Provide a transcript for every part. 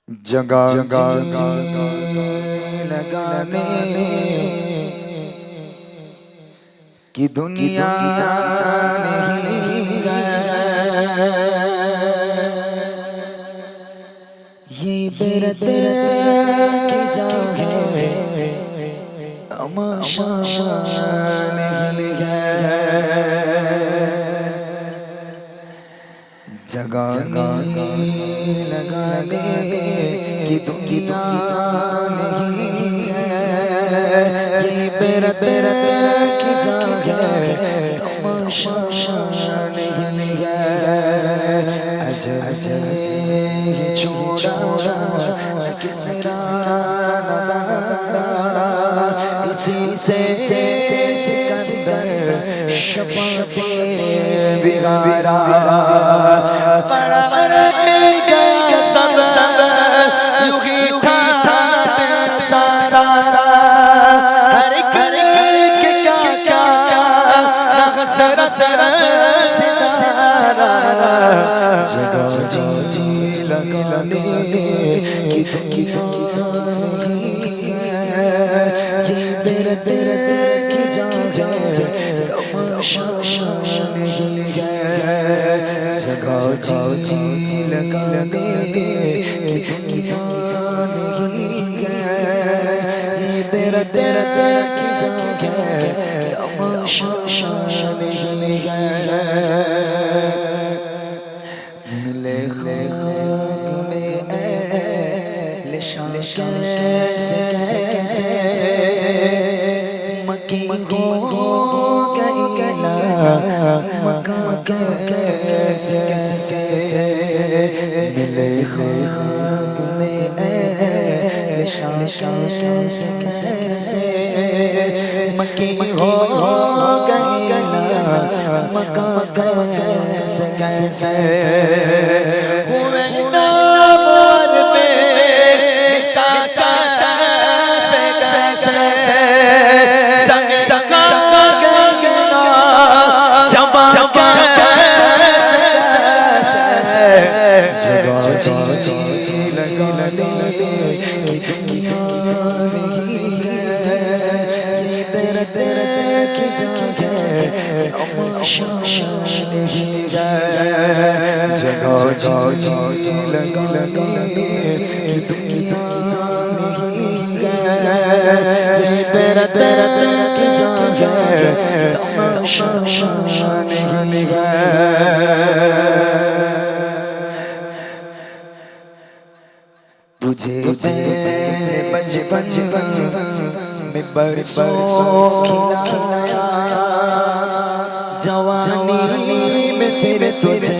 जगह लगाने की दुनिया नहीं है, ये बेरत की जगह तमाशा नहीं है। जगह लगाने की दुनिया नहीं है, ये बेरत की जगह तमाशा नहीं है। अजब ये छोड़ा किस राना इसी से सिकंदर शफाते बिगाड़ा पड़ा गया सब यूं ही उठाते सा हर कर के क्या नखसर सितारा जगह जी लगाने की नहीं है, ये बेरत की जगह तमाशा नहीं है। जगह जी लगाने की नहीं है, ये बेरत की जगह तमाशा नहीं है। मिले खाक में अहले शान कैसे मकी हो गई गला मका कैसे मिले खाक में अहले शान कैसे मकी हो गई गला मका कैसे हुए नामोर पे सासा से संग सका गया जमा जगह जी लगाने की दुनिया नहीं है, ये बेरत की जगह तमाशा नहीं है। जगह जी लगाने की दुनिया नहीं है, ये बेरत की जगह तमाशा नहीं है। तुझे बचपन में बरसों खिलाया, जवानी में फिर तुझे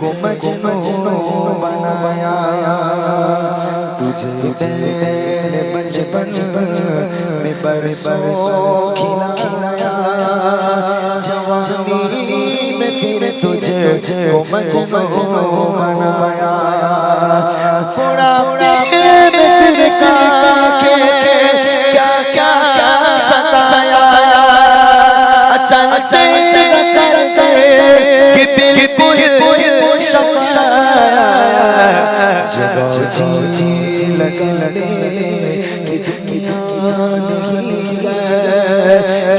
को मजनू बनाया। तुझे बचपन में बरसों खिलाया, जवानी में फिर तुझे को मजनू बनाया। फिर के क्या सताया, अचानक करके कि बिल्कुल जगह जी लगाने की दुनिया नहीं है,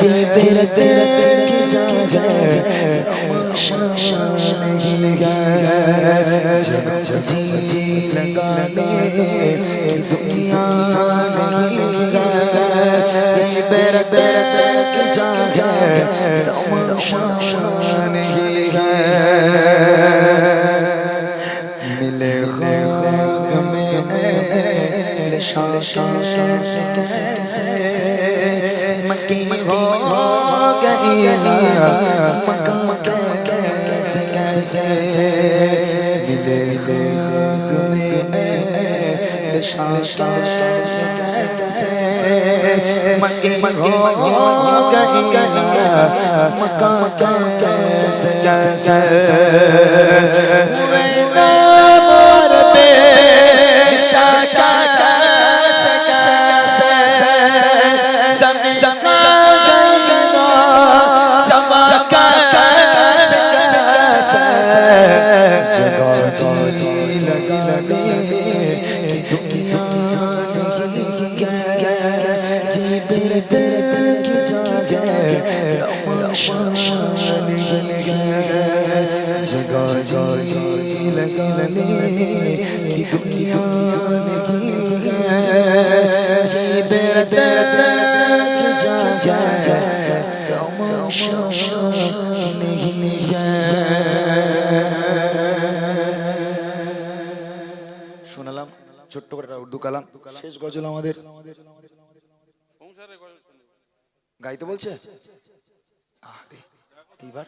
ये बेरत की जगह तमाशा नहीं है। जगह जी लगाने की दुनिया नहीं है, ये बेरत की जगह तमाशा नहीं है। मिले खाक में अहले शान कैसे मकी हो गई मका कैसे मिले खाक में अहले शान कैसे मकी हो गई मका कैसे नामोर पे शाशा संग सका गया चमका जगह जी लगाने की जगा जी लगाने की दुनिया नहीं है ये दर्द जा तमाशा नहीं है। শোনালাম ছোট্ট করে উর্দু কালাম, শেষ গজল আমাদের গাইতে বলছে। এইবার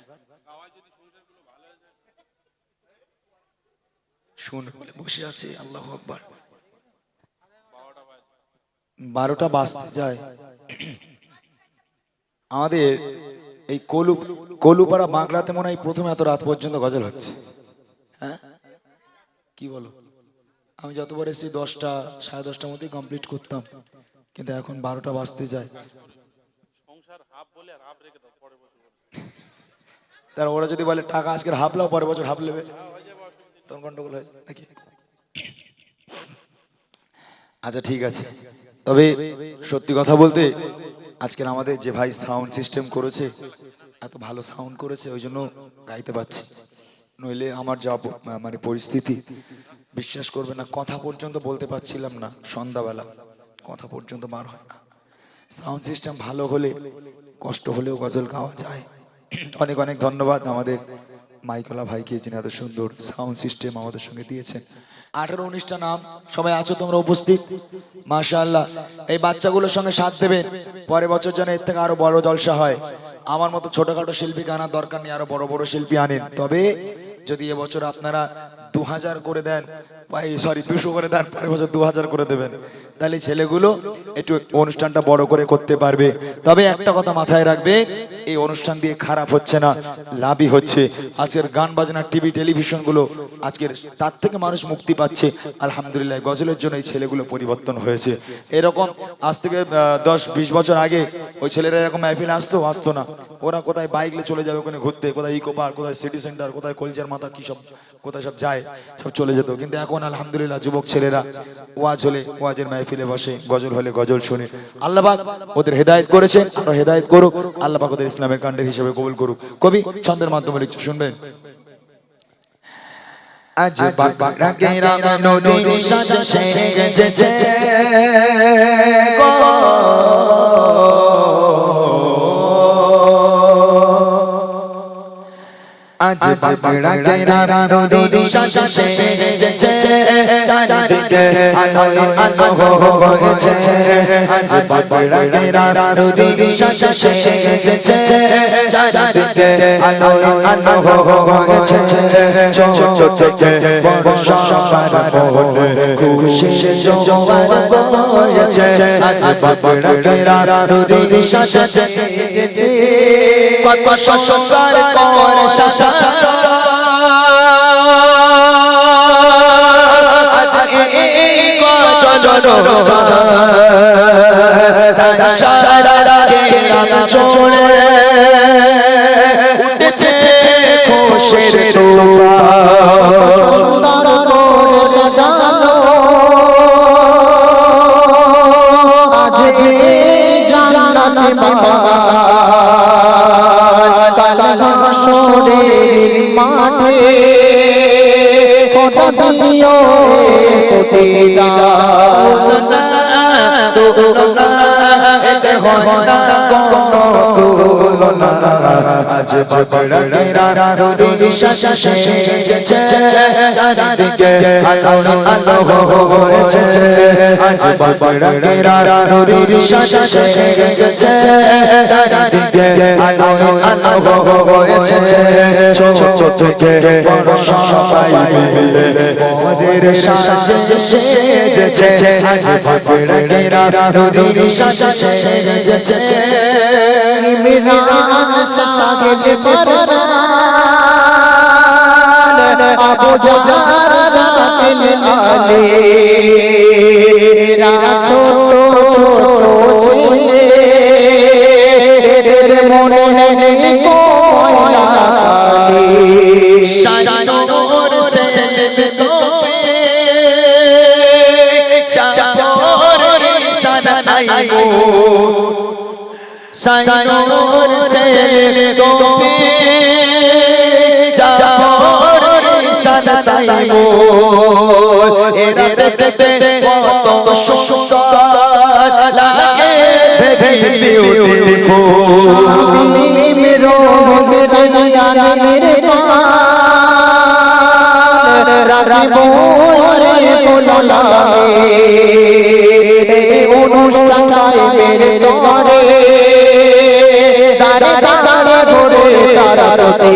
শুনে বলে বসে আছে। আল্লাহু আকবার। 12টা বাজতে যায়। আমাদের এই কলুপাড়া বাংলাতে মনে হয় প্রথমে এত রাত পর্যন্ত গজল হচ্ছে। হ্যাঁ কি বলো? আমি যতবার এসেছি 10টা 10:30টার মধ্যে কমপ্লিট করতাম, কিন্তু এখন 12টা বাজতে যায়। তার ওরা যদি বলে টাকা আজকের হাফ লাও, পরের বছর হাফ নেবে, তখন গন্ডগোল হয়েছে নাকি? আচ্ছা ঠিক আছে, তবে সত্যি কথা বলতে আজকের আমাদের যে ভাই সাউন্ড সিস্টেম করেছে, এত ভালো সাউন্ড করেছে, ওই জন্য গাইতে পারছি। নইলে আমার যা মানে পরিস্থিতি, বিশ্বাস করবে না, কথা পর্যন্ত বলতে পারছিলাম না। সন্ধ্যাবেলা কথা পর্যন্ত বার হয় না। সাউন্ড সিস্টেম ভালো হলে কষ্ট হলেও গজল গাওয়া যায়। অনেক অনেক ধন্যবাদ আমাদের মাইকলা ভাইকে, যিনি এত সুন্দর সাউন্ড সিস্টেম আমাদের সঙ্গে দিয়েছেন। 18-19টা নাম সবাই আছো তোমরা উপস্থিত, মাশাআল্লাহ। এই বাচ্চাগুলোর সঙ্গে সাথ দেবেন, পরের বছর যেন এর থেকে আরো বড় জলসা হয়। আমার মতো ছোটখাটো শিল্পীকে আনার দরকার নেই, আরো বড় বড় শিল্পী আনেন। তবে যদি এবছর আপনারা 2000 করে দেন, 200 করে দেন, পরের বছর 2000 করে দেবেন, তাহলে ছেলেগুলো একটু অনুষ্ঠানটা বড় করে করতে পারবে। তবে একটা কথা মাথায় রাখবে, এই অনুষ্ঠান দিয়ে খারাপ হচ্ছে না, লাভই হচ্ছে। আজকের গান বাজনা টিভি টেলিভিশন গুলো আজকের তার থেকে মানুষ মুক্তি পাচ্ছে। আলহামদুলিল্লাহ, গজলের জন্য এই ছেলেগুলো পরিবর্তন হয়েছে। এরকম আজ থেকে 10-20 বছর আগে ওই ছেলেরা এরকম মাহফিলে আসতো না। ওরা কোথায় বাইক নিয়ে চলে যাবে ওখানে ঘুরতে, কোথায় ইকো পার্ক, কোথায় সিটি সেন্টার, কোথায় কলজার মাথা, কি সব কোথায় সব যায়, সব চলে যেত। কিন্তু এখন আলহামদুলিল্লাহ যুবক ছেলেরা ওয়াজ হলে ওয়াজের মাহফিলে বসে, গজল হলে গজল শুনে। আল্লাহ পাক ওদের হেদায়েত করেছেন, আরো হেদায়েত করুক। আল্লাহ পাক ওদের ইসলামের কাণ্ডের হিসেবে কবুল করুক। কবি ছন্দের মাধ্যমে লিখছে, শুনবেন। আজ বাগরা গ্রাম নদীর সাজে সেজেছে গো, আজ বাগরা গ্রাম নদীর সাজে সেজেছে, চারিদিকে আলো আলো হয়েছে। আজ বাগরা গ্রাম নদীর সাজে সেজেছে, চারিদিকে আলো আলো হয়েছে। ছোট থেকে বড় সবার মনে খুশির জোয়ার বয়েছে। আজ বাগরা গ্রাম নদীর সাজে সেজেছে, কত সংসার করে শাসা উঠেছে খুশির মাঠে খোদা দিও খোদা তুলনা এতে হয় না কোনো তুলনা। আজ বাগরা গ্রাম নদীর সাজে সেজেছে, চারিদিকে আলো আলো হয়েছে। আজ বাগরা গ্রাম নদীর সাজে সেজেছে, চারিদিকে আলো আলো হয়েছে। ছোট থেকে বড় সবাই মিলে বরের সাজে সেজেছে। আজ বাগরা গ্রাম নদীর সাজে সেজেছে। ইমরান সাহেব পরান আবু জার সাহেব আলী রাছো ছোট ছেলে মনে নেই কোয়ালি শানোর সে তোপে চাচর সানা নাই গো साइनोर से तोफे जाफर इंसान साइमो एरा देखते কত সুন্দর লাগে বেবি বিউটিফুল মেরো রানিয়ানের রাখিবো রে কোলালে অনুষ্ঠানে মেরে দরে দারে দারে ধরে তারাতে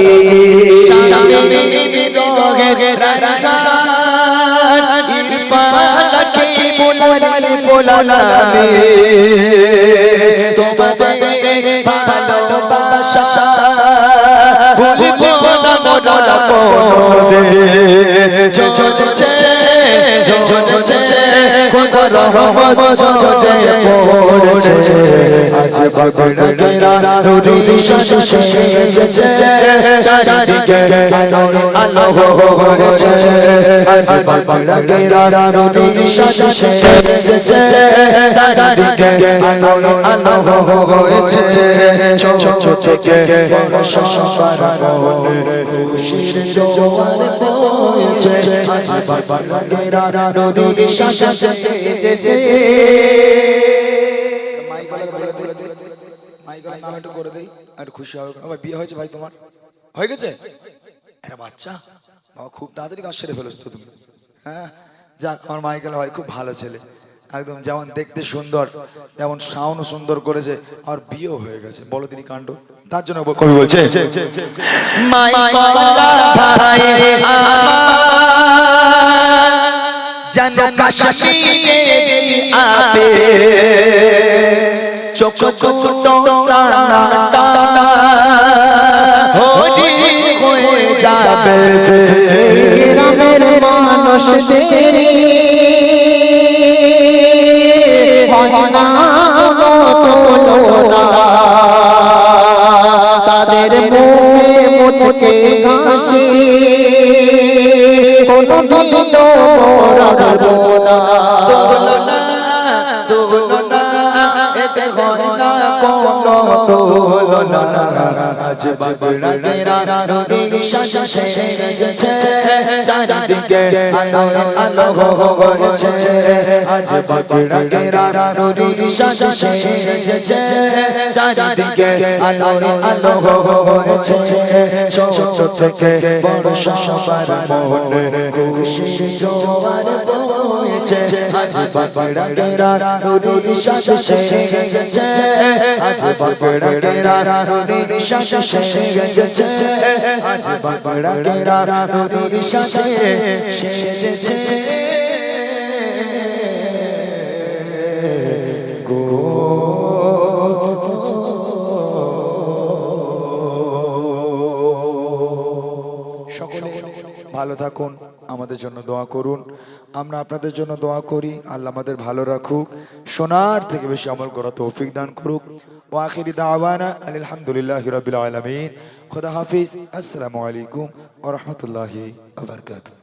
শামিনী বিরহে রাখান ইরফান লাকি বুলালে তোমাদের ভালোবাসা ভুলবো না মোরা কোনদিন চলছে খোদা রহমত চলছে পড়ছে আজ বাগড়া রুরি শেষেছে চারিদিকে আলো হয়েছে আজ বাগড়া রুরি শেষেছে চারিদিকে আলো হয়েছে চোখে সবার মনে খুশির জোয়ার বইছে আজ বাগড়া রুরি শেষেছে মাইকের নাম একটু করে দেই আর খুশি হবে। ভাই বিয়ে হয়েছে ভাই তোমার হয়ে গেছে একটা বাচ্চা বাবা খুব তাড়াতাড়ি কাজ সেরে ফেলেছ তো তুমি। হ্যাঁ যাক আমার মাইকেল ভাই খুব ভালো ছেলে একদম যেমন দেখতে সুন্দর তেমন সাউন্ড সুন্দর করেছে আর বিয়েও হয়ে গেছে বলো তিনি কাণ্ড। তার জন্য কবি বলছে জানো কাশিয়ে আবে চোখ টুকরা টানা হরি হয়ে যাবে গ্রামের মানুষদের হনা তুলনা তাদের মুখে মুচকে হাসি কোনো দিন রাখবো না তুলনা এতে হয় না কোনো তুলনা আজ বাগড়া রুরি শেষেছে চারিদিকে আলো হয়েছে আজ বাগড়া রুরি শেষেছে চারিদিকে আলো হয়েছে চোখে বড় সবার মনে খুশির জোয়ার বইছে আজ বাগড়া রুরি শেষেছে আজ বাগড়া রুরি শেষেছে আজ বাগড়া রুরি শেষেছে গো সকলে ভালো থাকুন আমাদের জন্য দোয়া করুন আমরা আপনাদের জন্য দোয়া করি আল্লাহ আমাদের ভালো রাখুক সোনার থেকে বেশি আমল করার তৌফিক দান করুক ওয়া আখিরি দাওয়ানা আলহামদুলিল্লাহি রাব্বিল আলামিন খুদা হাফেজ আসসালামু আলাইকুম ওয়া রাহমাতুল্লাহি ওয়া বারাকাতুহু।